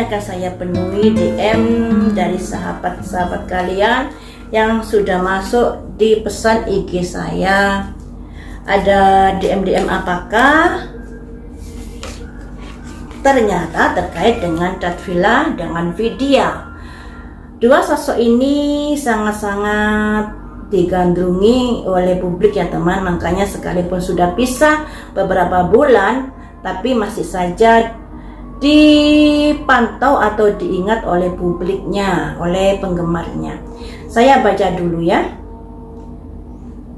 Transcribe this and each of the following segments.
akan saya penuhi DM dari sahabat-sahabat kalian yang sudah masuk di pesan IG saya. Ada DM apakah? Ternyata terkait dengan Datvila dengan Vidya. Dua sosok ini sangat-sangat digandrungi oleh publik ya teman, makanya sekalipun sudah pisah beberapa bulan tapi masih saja dipantau atau diingat oleh publiknya, oleh penggemarnya. Saya baca dulu ya.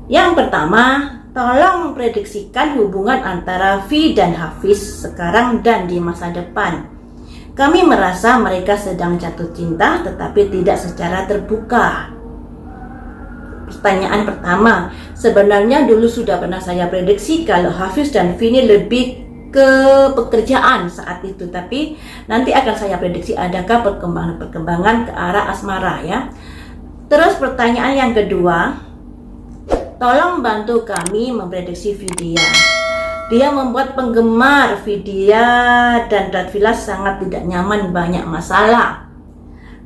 Yang pertama, tolong prediksikan hubungan antara Vi dan Hafiz sekarang dan di masa depan. Kami merasa mereka sedang jatuh cinta tetapi tidak secara terbuka. Pertanyaan pertama, sebenarnya dulu sudah pernah saya prediksi kalau Hafiz dan Vi ini lebih ke pekerjaan saat itu, tapi nanti akan saya prediksi adakah perkembangan ke arah asmara ya. Terus pertanyaan yang kedua, tolong bantu kami memprediksi Vidya. Dia membuat penggemar Vidya dan Datvila sangat tidak nyaman, banyak masalah.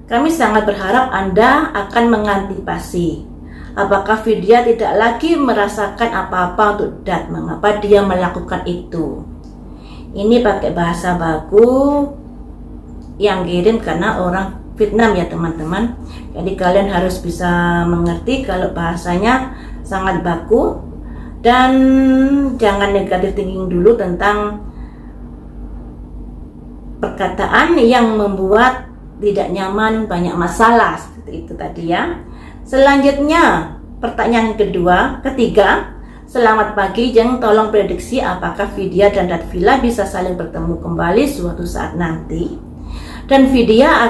Kami sangat berharap Anda akan mengantisipasi. Apakah Vidya tidak lagi merasakan apa-apa untuk Dat? Mengapa dia melakukan itu? Ini pakai bahasa baku yang kirim karena orang Vietnam ya teman-teman. Jadi kalian harus bisa mengerti kalau bahasanya sangat baku. Dan jangan negatif thinking dulu tentang perkataan yang membuat tidak nyaman, banyak masalah. Seperti itu tadi ya. Selanjutnya pertanyaan ketiga. Selamat pagi, Jeng. Tolong prediksi apakah Vidya dan Datvila bisa saling bertemu kembali suatu saat nanti. Dan Vidya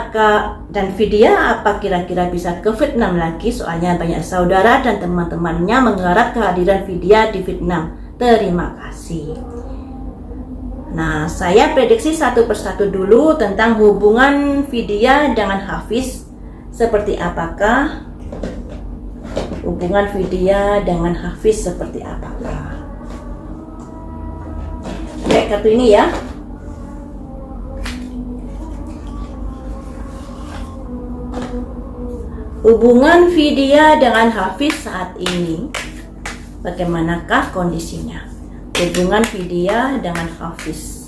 apa kira-kira bisa ke Vietnam lagi? Soalnya banyak saudara dan teman-temannya mengharap kehadiran Vidya di Vietnam. Terima kasih. Nah, saya prediksi satu persatu dulu tentang hubungan Vidya dengan Hafiz. Seperti apakah hubungan Vidya dengan Hafiz seperti apakah? Kayak kartu ini ya. Hubungan Vidya dengan Hafiz saat ini, bagaimanakah kondisinya? Hubungan Vidya dengan Hafiz.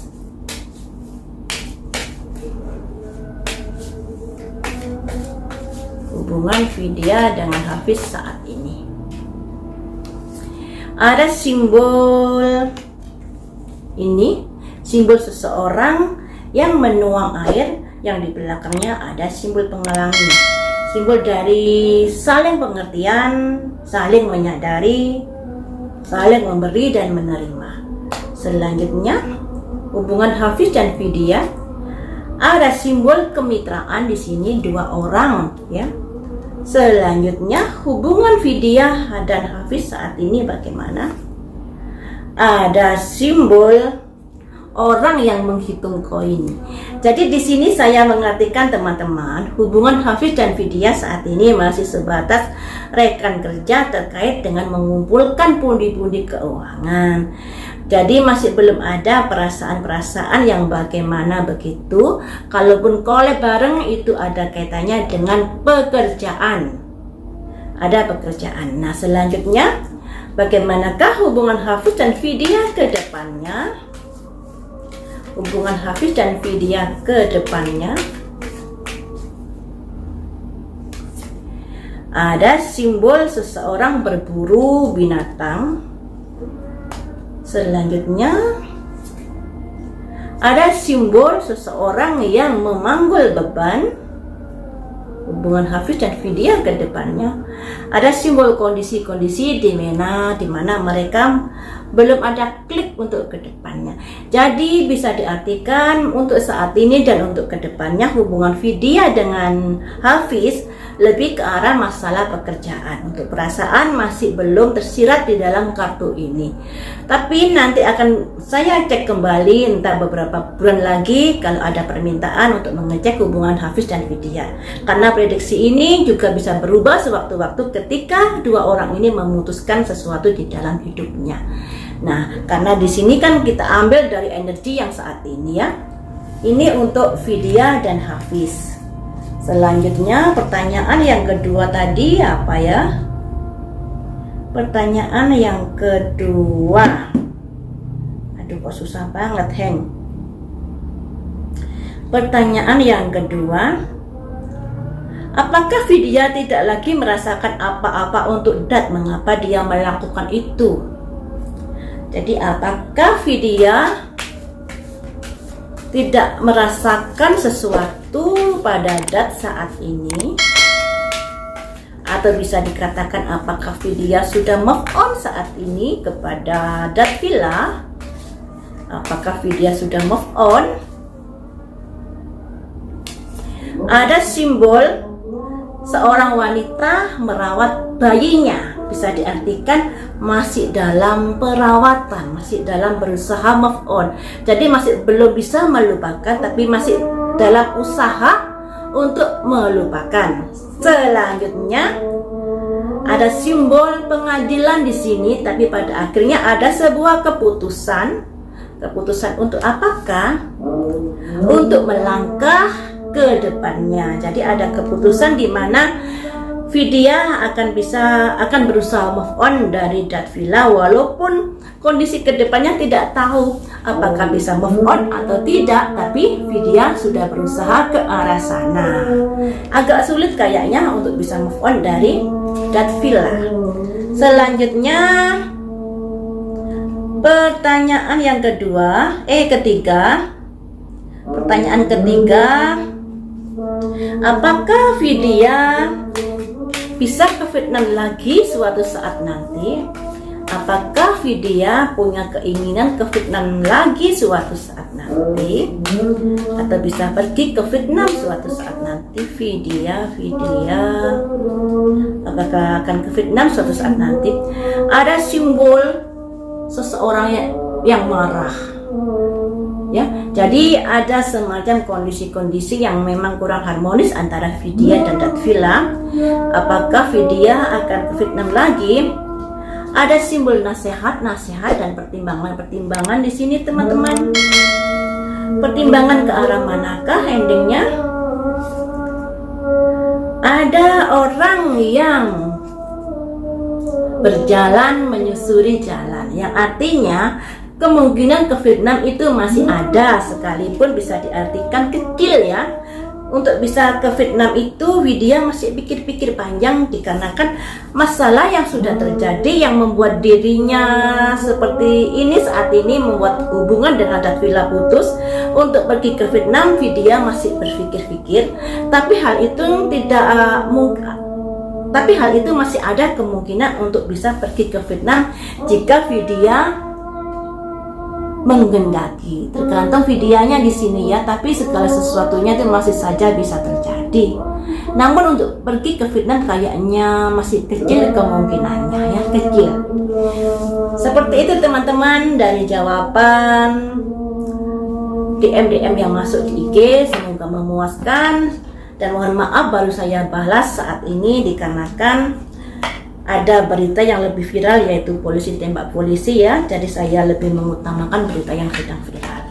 Hubungan Vidya dengan Hafiz saat ini. Ada simbol ini, simbol seseorang yang menuang air, yang di belakangnya ada simbol penghalangi. Simbol dari saling pengertian, saling menyadari, saling memberi dan menerima. Selanjutnya, hubungan Hafiz dan Vidya. Ada simbol kemitraan di sini, dua orang ya. Selanjutnya, hubungan Vidya dan Hafiz saat ini bagaimana? Ada simbol orang yang menghitung koin. Jadi di sini saya mengartikan teman-teman, hubungan Hafiz dan Vidya saat ini masih sebatas rekan kerja terkait dengan mengumpulkan pundi-pundi keuangan. Jadi masih belum ada perasaan-perasaan yang bagaimana begitu. Kalaupun collab bareng itu ada kaitannya dengan pekerjaan. Ada pekerjaan. Nah, selanjutnya bagaimanakah hubungan Hafiz dan Vidya ke depannya? Hubungan Hafiz dan Vidya ke depannya. Ada simbol seseorang berburu binatang. Selanjutnya ada simbol seseorang yang memanggul beban. Hubungan Hafiz dan Vidya ke depannya. Ada simbol kondisi-kondisi di mana mereka belum ada klik untuk ke depannya. Jadi bisa diartikan untuk saat ini dan untuk ke depannya hubungan Vidya dengan Hafiz lebih ke arah masalah pekerjaan. Untuk perasaan masih belum tersirat di dalam kartu ini. Tapi nanti akan saya cek kembali entah beberapa bulan lagi kalau ada permintaan untuk mengecek hubungan Hafiz dan Vidya. Karena prediksi ini juga bisa berubah sewaktu-waktu ketika dua orang ini memutuskan sesuatu di dalam hidupnya. Nah, karena di sini kan kita ambil dari energi yang saat ini ya. Ini untuk Vidya dan Hafiz. Selanjutnya pertanyaan yang kedua tadi apa ya? Pertanyaan yang kedua. Aduh, kok susah banget, Heng. Pertanyaan yang kedua. Apakah Vidya tidak lagi merasakan apa-apa untuk Dat? Mengapa dia melakukan itu? Jadi apakah Vidya tidak merasakan sesuatu pada Dat saat ini? Atau bisa dikatakan apakah Vidya sudah move on saat ini kepada Dat Villa? Apakah Vidya sudah move on? Ada simbol seorang wanita merawat bayinya. Bisa diartikan masih dalam perawatan, masih dalam berusaha move on. Jadi masih belum bisa melupakan, tapi masih dalam usaha untuk melupakan. Selanjutnya ada simbol pengadilan di sini, tapi pada akhirnya ada sebuah keputusan. Keputusan untuk apakah? Untuk melangkah ke depannya. Jadi ada keputusan di mana Vidya akan berusaha move on dari Dat Villa, walaupun kondisi kedepannya tidak tahu apakah bisa move on atau tidak, tapi Vidya sudah berusaha ke arah sana. Agak sulit kayaknya untuk bisa move on dari Dat Villa. Selanjutnya pertanyaan yang ketiga. Pertanyaan ketiga, apakah Vidya bisa ke Vietnam lagi suatu saat nanti? Apakah Vidya punya keinginan ke Vietnam lagi suatu saat nanti? Atau bisa pergi ke Vietnam suatu saat nanti? Vidya apakah akan ke Vietnam suatu saat nanti? Ada simbol seseorang yang marah, ya. Jadi ada semacam kondisi-kondisi yang memang kurang harmonis antara Vidya dan Dat Villa. Apakah Vidya akan ke Vietnam lagi? Ada simbol nasihat dan pertimbangan di sini, teman-teman. Pertimbangan ke arah manakah endingnya? Ada orang yang berjalan menyusuri jalan, yang artinya kemungkinan ke Vietnam itu masih ada, sekalipun bisa diartikan kecil ya. Untuk bisa ke Vietnam itu Vidya masih pikir-pikir panjang, dikarenakan masalah yang sudah terjadi yang membuat dirinya seperti ini saat ini, membuat hubungan dengan Dat Villa putus. Untuk pergi ke Vietnam Vidya masih berpikir-pikir, tapi hal itu masih ada kemungkinan untuk bisa pergi ke Vietnam jika Vidya menghendaki. Tergantung Vidyanya di sini ya, tapi segala sesuatunya itu masih saja bisa terjadi. Namun untuk pergi ke Vietnam kayaknya masih kecil kemungkinannya ya, kecil. Seperti itu teman-teman dari jawaban DM yang masuk di IG, semoga memuaskan. Dan mohon maaf baru saya balas saat ini dikarenakan ada berita yang lebih viral, yaitu polisi tembak polisi ya. Jadi saya lebih mengutamakan berita yang sedang viral.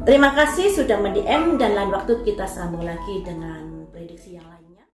Terima kasih sudah mendm, dan lain waktu kita sambung lagi dengan prediksi yang lain.